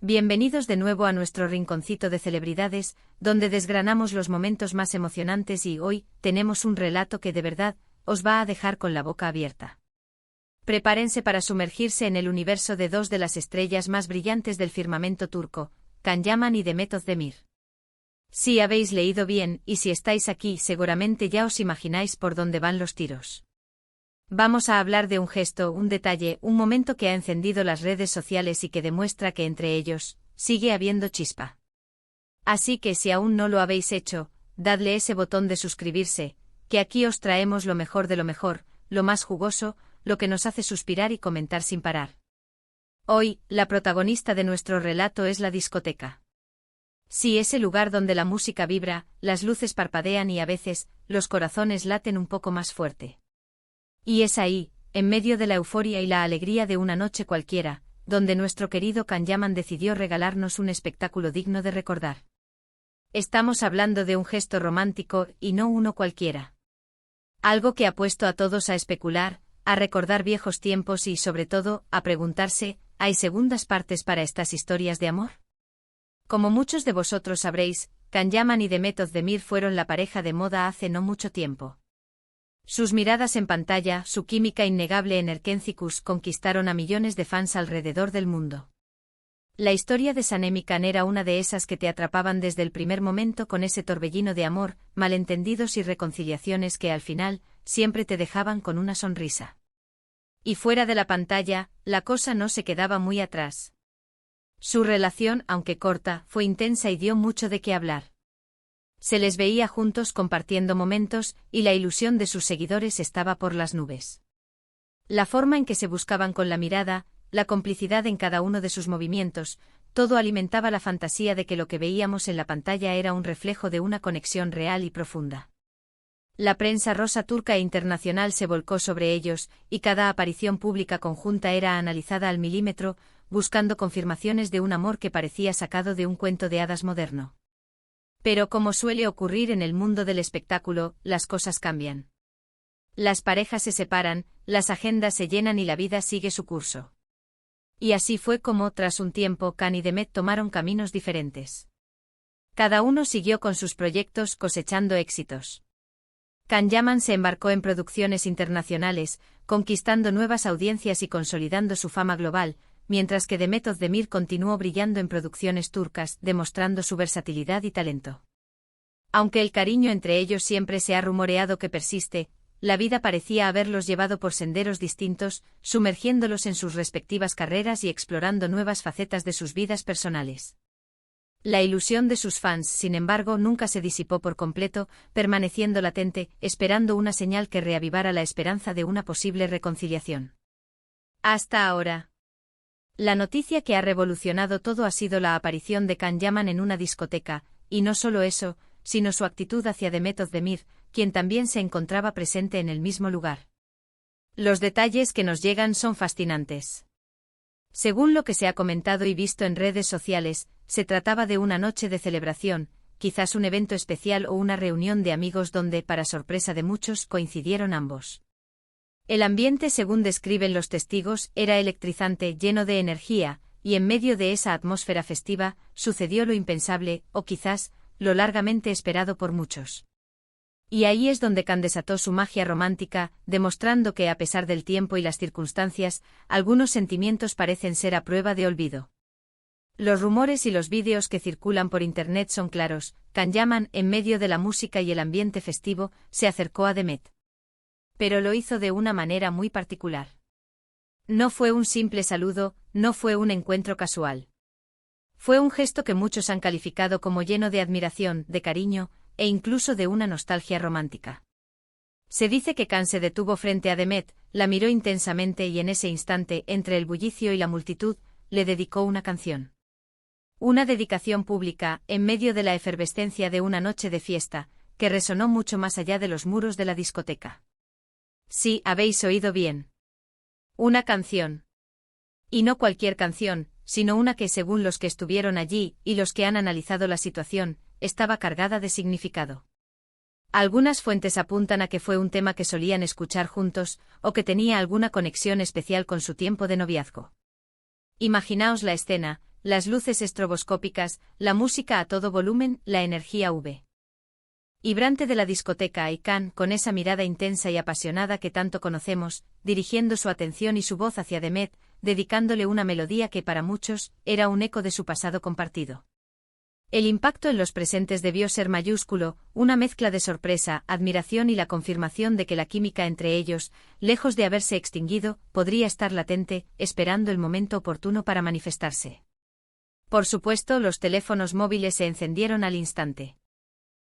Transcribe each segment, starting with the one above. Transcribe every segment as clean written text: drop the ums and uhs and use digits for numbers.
Bienvenidos de nuevo a nuestro rinconcito de celebridades, donde desgranamos los momentos más emocionantes y hoy tenemos un relato que de verdad os va a dejar con la boca abierta. Prepárense para sumergirse en el universo de dos de las estrellas más brillantes del firmamento turco, Can Yaman y Demet Özdemir. Si habéis leído bien y si estáis aquí seguramente ya os imagináis por dónde van los tiros. Vamos a hablar de un gesto, un detalle, un momento que ha encendido las redes sociales y que demuestra que entre ellos sigue habiendo chispa. Así que si aún no lo habéis hecho, dadle ese botón de suscribirse, que aquí os traemos lo mejor de lo mejor, lo más jugoso, lo que nos hace suspirar y comentar sin parar. Hoy, la protagonista de nuestro relato es la discoteca. Sí, ese lugar donde la música vibra, las luces parpadean y a veces, los corazones laten un poco más fuerte. Y es ahí, en medio de la euforia y la alegría de una noche cualquiera, donde nuestro querido Can Yaman decidió regalarnos un espectáculo digno de recordar. Estamos hablando de un gesto romántico y no uno cualquiera. Algo que ha puesto a todos a especular, a recordar viejos tiempos y sobre todo, a preguntarse, ¿hay segundas partes para estas historias de amor? Como muchos de vosotros sabréis, Can Yaman y Demet Özdemir fueron la pareja de moda hace no mucho tiempo. Sus miradas en pantalla, su química innegable en Erkencikus conquistaron a millones de fans alrededor del mundo. La historia de Sanem y Can era una de esas que te atrapaban desde el primer momento con ese torbellino de amor, malentendidos y reconciliaciones que al final, siempre te dejaban con una sonrisa. Y fuera de la pantalla, la cosa no se quedaba muy atrás. Su relación, aunque corta, fue intensa y dio mucho de qué hablar. Se les veía juntos compartiendo momentos, y la ilusión de sus seguidores estaba por las nubes. La forma en que se buscaban con la mirada, la complicidad en cada uno de sus movimientos, todo alimentaba la fantasía de que lo que veíamos en la pantalla era un reflejo de una conexión real y profunda. La prensa rosa turca e internacional se volcó sobre ellos, y cada aparición pública conjunta era analizada al milímetro, buscando confirmaciones de un amor que parecía sacado de un cuento de hadas moderno. Pero como suele ocurrir en el mundo del espectáculo, las cosas cambian. Las parejas se separan, las agendas se llenan y la vida sigue su curso. Y así fue como, tras un tiempo, Can y Demet tomaron caminos diferentes. Cada uno siguió con sus proyectos cosechando éxitos. Can Yaman se embarcó en producciones internacionales, conquistando nuevas audiencias y consolidando su fama global, mientras que Demet Özdemir continuó brillando en producciones turcas, demostrando su versatilidad y talento. Aunque el cariño entre ellos siempre se ha rumoreado que persiste, la vida parecía haberlos llevado por senderos distintos, sumergiéndolos en sus respectivas carreras y explorando nuevas facetas de sus vidas personales. La ilusión de sus fans, sin embargo, nunca se disipó por completo, permaneciendo latente, esperando una señal que reavivara la esperanza de una posible reconciliación. Hasta ahora. La noticia que ha revolucionado todo ha sido la aparición de Can Yaman en una discoteca, y no solo eso, sino su actitud hacia Demet Özdemir, quien también se encontraba presente en el mismo lugar. Los detalles que nos llegan son fascinantes. Según lo que se ha comentado y visto en redes sociales, se trataba de una noche de celebración, quizás un evento especial o una reunión de amigos donde, para sorpresa de muchos, coincidieron ambos. El ambiente, según describen los testigos, era electrizante, lleno de energía, y en medio de esa atmósfera festiva, sucedió lo impensable, o quizás, lo largamente esperado por muchos. Y ahí es donde Can desató su magia romántica, demostrando que a pesar del tiempo y las circunstancias, algunos sentimientos parecen ser a prueba de olvido. Los rumores y los vídeos que circulan por internet son claros. Can Yaman, en medio de la música y el ambiente festivo, se acercó a Demet. Pero lo hizo de una manera muy particular. No fue un simple saludo, no fue un encuentro casual. Fue un gesto que muchos han calificado como lleno de admiración, de cariño, e incluso de una nostalgia romántica. Se dice que Can se detuvo frente a Demet, la miró intensamente y en ese instante, entre el bullicio y la multitud, le dedicó una canción. Una dedicación pública, en medio de la efervescencia de una noche de fiesta, que resonó mucho más allá de los muros de la discoteca. Sí, habéis oído bien. Una canción. Y no cualquier canción, sino una que, según los que estuvieron allí y los que han analizado la situación, estaba cargada de significado. Algunas fuentes apuntan a que fue un tema que solían escuchar juntos, o que tenía alguna conexión especial con su tiempo de noviazgo. Imaginaos la escena, las luces estroboscópicas, la música a todo volumen, la energía vibrante de la discoteca y Khan, con esa mirada intensa y apasionada que tanto conocemos, dirigiendo su atención y su voz hacia Demet, dedicándole una melodía que para muchos era un eco de su pasado compartido. El impacto en los presentes debió ser mayúsculo, una mezcla de sorpresa, admiración y la confirmación de que la química entre ellos, lejos de haberse extinguido, podría estar latente, esperando el momento oportuno para manifestarse. Por supuesto, los teléfonos móviles se encendieron al instante.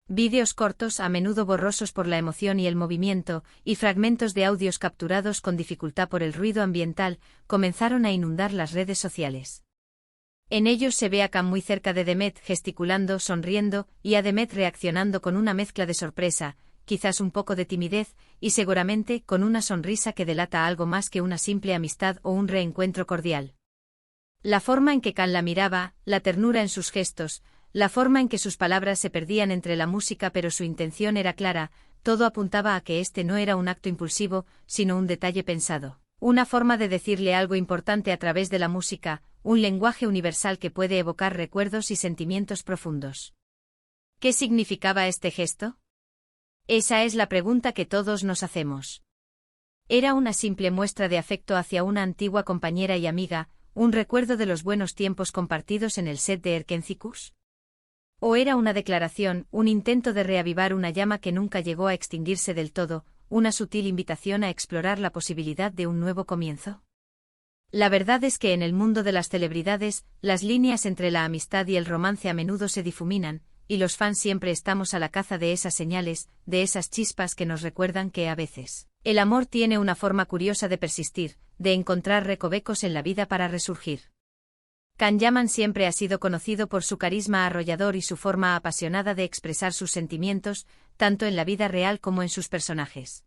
Vídeos cortos, a menudo borrosos por la emoción y el movimiento, y fragmentos de audios capturados con dificultad por el ruido ambiental, comenzaron a inundar las redes sociales. En ellos se ve a Khan muy cerca de Demet gesticulando, sonriendo, y a Demet reaccionando con una mezcla de sorpresa, quizás un poco de timidez, y seguramente con una sonrisa que delata algo más que una simple amistad o un reencuentro cordial. La forma en que Khan la miraba, la ternura en sus gestos, la forma en que sus palabras se perdían entre la música pero su intención era clara, todo apuntaba a que este no era un acto impulsivo, sino un detalle pensado. Una forma de decirle algo importante a través de la música, un lenguaje universal que puede evocar recuerdos y sentimientos profundos. ¿Qué significaba este gesto? Esa es la pregunta que todos nos hacemos. ¿Era una simple muestra de afecto hacia una antigua compañera y amiga, un recuerdo de los buenos tiempos compartidos en el set de Erkencicus? ¿O era una declaración, un intento de reavivar una llama que nunca llegó a extinguirse del todo, una sutil invitación a explorar la posibilidad de un nuevo comienzo? La verdad es que en el mundo de las celebridades, las líneas entre la amistad y el romance a menudo se difuminan, y los fans siempre estamos a la caza de esas señales, de esas chispas que nos recuerdan que a veces, el amor tiene una forma curiosa de persistir, de encontrar recovecos en la vida para resurgir. Khan Yaman siempre ha sido conocido por su carisma arrollador y su forma apasionada de expresar sus sentimientos, tanto en la vida real como en sus personajes.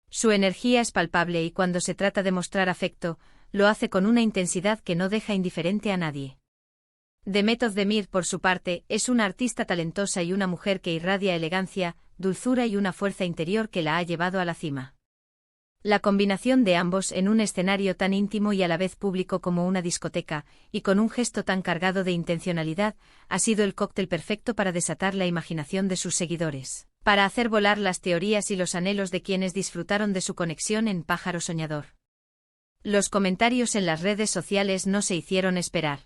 Su energía es palpable y cuando se trata de mostrar afecto, lo hace con una intensidad que no deja indiferente a nadie. Demet Özdemir, por su parte, es una artista talentosa y una mujer que irradia elegancia, dulzura y una fuerza interior que la ha llevado a la cima. La combinación de ambos en un escenario tan íntimo y a la vez público como una discoteca, y con un gesto tan cargado de intencionalidad, ha sido el cóctel perfecto para desatar la imaginación de sus seguidores, para hacer volar las teorías y los anhelos de quienes disfrutaron de su conexión en Pájaro Soñador. Los comentarios en las redes sociales no se hicieron esperar.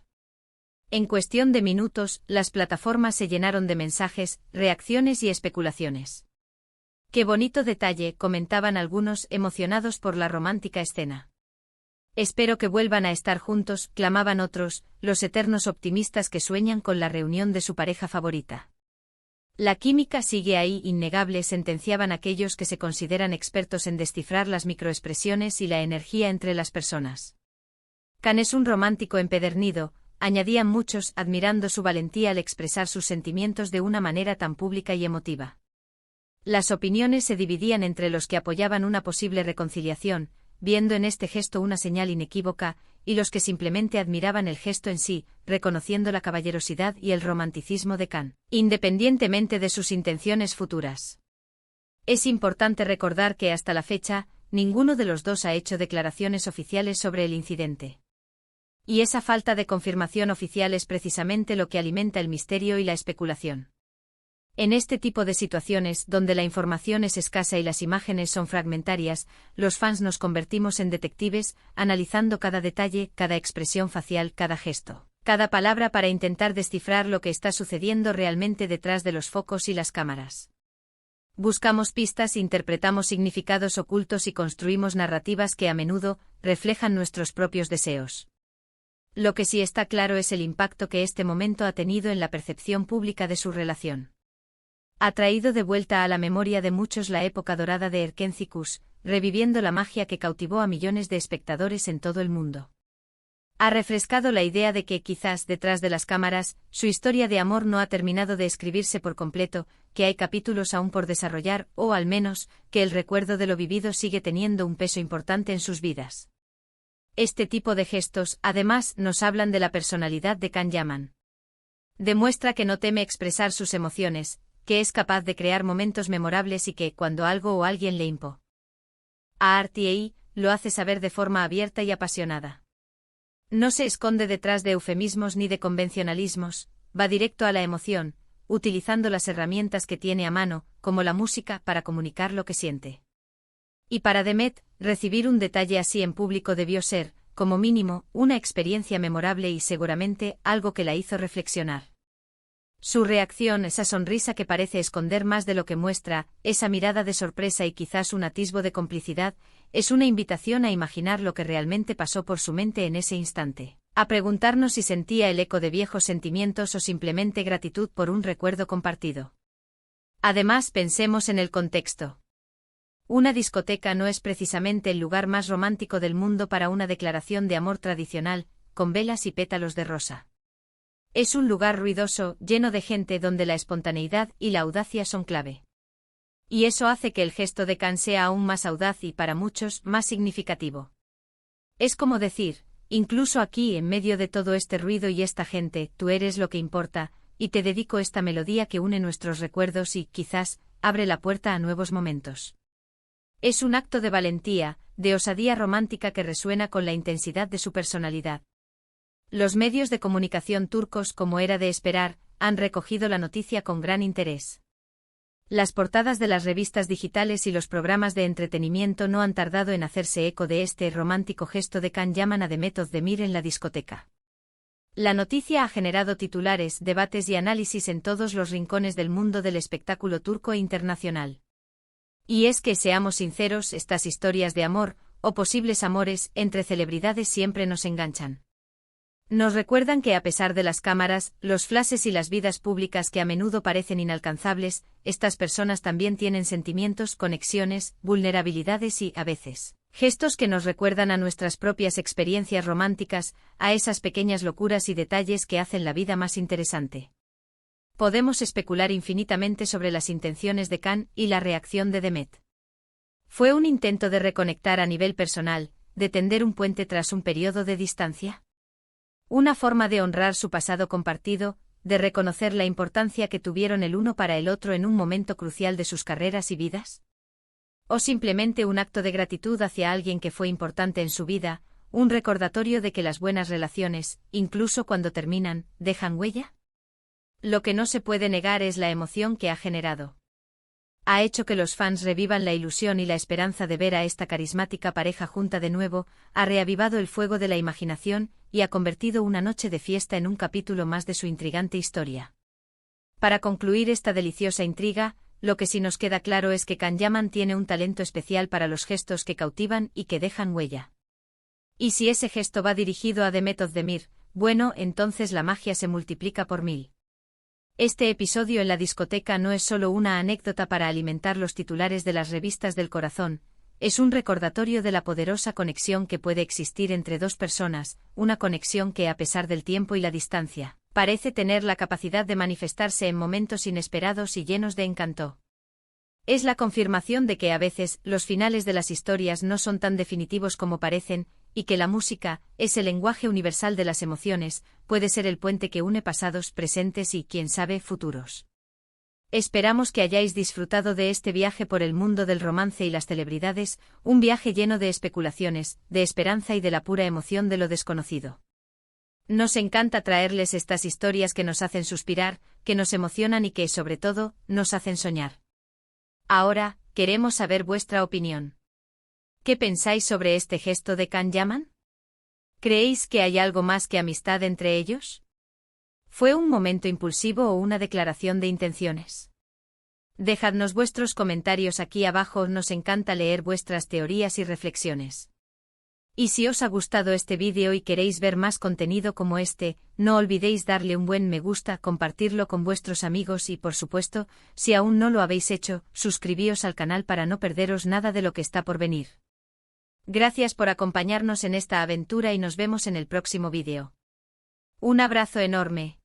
En cuestión de minutos, las plataformas se llenaron de mensajes, reacciones y especulaciones. «Qué bonito detalle», comentaban algunos, emocionados por la romántica escena. «Espero que vuelvan a estar juntos», clamaban otros, los eternos optimistas que sueñan con la reunión de su pareja favorita. «La química sigue ahí, innegable», sentenciaban aquellos que se consideran expertos en descifrar las microexpresiones y la energía entre las personas. «Khan es un romántico empedernido», añadían muchos, admirando su valentía al expresar sus sentimientos de una manera tan pública y emotiva. Las opiniones se dividían entre los que apoyaban una posible reconciliación, viendo en este gesto una señal inequívoca, y los que simplemente admiraban el gesto en sí, reconociendo la caballerosidad y el romanticismo de Khan, independientemente de sus intenciones futuras. Es importante recordar que hasta la fecha, ninguno de los dos ha hecho declaraciones oficiales sobre el incidente. Y esa falta de confirmación oficial es precisamente lo que alimenta el misterio y la especulación. En este tipo de situaciones, donde la información es escasa y las imágenes son fragmentarias, los fans nos convertimos en detectives, analizando cada detalle, cada expresión facial, cada gesto, cada palabra para intentar descifrar lo que está sucediendo realmente detrás de los focos y las cámaras. Buscamos pistas, interpretamos significados ocultos y construimos narrativas que a menudo reflejan nuestros propios deseos. Lo que sí está claro es el impacto que este momento ha tenido en la percepción pública de su relación. Ha traído de vuelta a la memoria de muchos la época dorada de Erkencicus, reviviendo la magia que cautivó a millones de espectadores en todo el mundo. Ha refrescado la idea de que quizás detrás de las cámaras, su historia de amor no ha terminado de escribirse por completo, que hay capítulos aún por desarrollar o, al menos, que el recuerdo de lo vivido sigue teniendo un peso importante en sus vidas. Este tipo de gestos, además, nos hablan de la personalidad de Khan Yaman. Demuestra que no teme expresar sus emociones, que es capaz de crear momentos memorables y que, cuando algo o alguien le a RTI, lo hace saber de forma abierta y apasionada. No se esconde detrás de eufemismos ni de convencionalismos, va directo a la emoción, utilizando las herramientas que tiene a mano, como la música, para comunicar lo que siente. Y para Demet, recibir un detalle así en público debió ser, como mínimo, una experiencia memorable y seguramente algo que la hizo reflexionar. Su reacción, esa sonrisa que parece esconder más de lo que muestra, esa mirada de sorpresa y quizás un atisbo de complicidad, es una invitación a imaginar lo que realmente pasó por su mente en ese instante, a preguntarnos si sentía el eco de viejos sentimientos o simplemente gratitud por un recuerdo compartido. Además, pensemos en el contexto. Una discoteca no es precisamente el lugar más romántico del mundo para una declaración de amor tradicional, con velas y pétalos de rosa. Es un lugar ruidoso, lleno de gente donde la espontaneidad y la audacia son clave. Y eso hace que el gesto de Can sea aún más audaz y, para muchos, más significativo. Es como decir, incluso aquí, en medio de todo este ruido y esta gente, tú eres lo que importa, y te dedico esta melodía que une nuestros recuerdos y, quizás, abre la puerta a nuevos momentos. Es un acto de valentía, de osadía romántica que resuena con la intensidad de su personalidad. Los medios de comunicación turcos, como era de esperar, han recogido la noticia con gran interés. Las portadas de las revistas digitales y los programas de entretenimiento no han tardado en hacerse eco de este romántico gesto de Can Yaman a Demet Özdemir en la discoteca. La noticia ha generado titulares, debates y análisis en todos los rincones del mundo del espectáculo turco e internacional. Y es que, seamos sinceros, estas historias de amor, o posibles amores, entre celebridades siempre nos enganchan. Nos recuerdan que a pesar de las cámaras, los flashes y las vidas públicas que a menudo parecen inalcanzables, estas personas también tienen sentimientos, conexiones, vulnerabilidades y, a veces, gestos que nos recuerdan a nuestras propias experiencias románticas, a esas pequeñas locuras y detalles que hacen la vida más interesante. Podemos especular infinitamente sobre las intenciones de Can y la reacción de Demet. ¿Fue un intento de reconectar a nivel personal, de tender un puente tras un periodo de distancia? ¿Una forma de honrar su pasado compartido, de reconocer la importancia que tuvieron el uno para el otro en un momento crucial de sus carreras y vidas? ¿O simplemente un acto de gratitud hacia alguien que fue importante en su vida, un recordatorio de que las buenas relaciones, incluso cuando terminan, dejan huella? Lo que no se puede negar es la emoción que ha generado. Ha hecho que los fans revivan la ilusión y la esperanza de ver a esta carismática pareja junta de nuevo, ha reavivado el fuego de la imaginación y ha convertido una noche de fiesta en un capítulo más de su intrigante historia. Para concluir esta deliciosa intriga, lo que sí nos queda claro es que Can Yaman tiene un talento especial para los gestos que cautivan y que dejan huella. Y si ese gesto va dirigido a Demet Özdemir, bueno, entonces la magia se multiplica por 1000. Este episodio en la discoteca no es solo una anécdota para alimentar los titulares de las revistas del corazón, es un recordatorio de la poderosa conexión que puede existir entre dos personas, una conexión que, a pesar del tiempo y la distancia, parece tener la capacidad de manifestarse en momentos inesperados y llenos de encanto. Es la confirmación de que a veces los finales de las historias no son tan definitivos como parecen, y que la música, ese lenguaje universal de las emociones, puede ser el puente que une pasados, presentes y, quién sabe, futuros. Esperamos que hayáis disfrutado de este viaje por el mundo del romance y las celebridades, un viaje lleno de especulaciones, de esperanza y de la pura emoción de lo desconocido. Nos encanta traerles estas historias que nos hacen suspirar, que nos emocionan y que, sobre todo, nos hacen soñar. Ahora, queremos saber vuestra opinión. ¿Qué pensáis sobre este gesto de Can Yaman? ¿Creéis que hay algo más que amistad entre ellos? ¿Fue un momento impulsivo o una declaración de intenciones? Dejadnos vuestros comentarios aquí abajo, nos encanta leer vuestras teorías y reflexiones. Y si os ha gustado este vídeo y queréis ver más contenido como este, no olvidéis darle un buen me gusta, compartirlo con vuestros amigos y, por supuesto, si aún no lo habéis hecho, suscribíos al canal para no perderos nada de lo que está por venir. Gracias por acompañarnos en esta aventura y nos vemos en el próximo vídeo. Un abrazo enorme.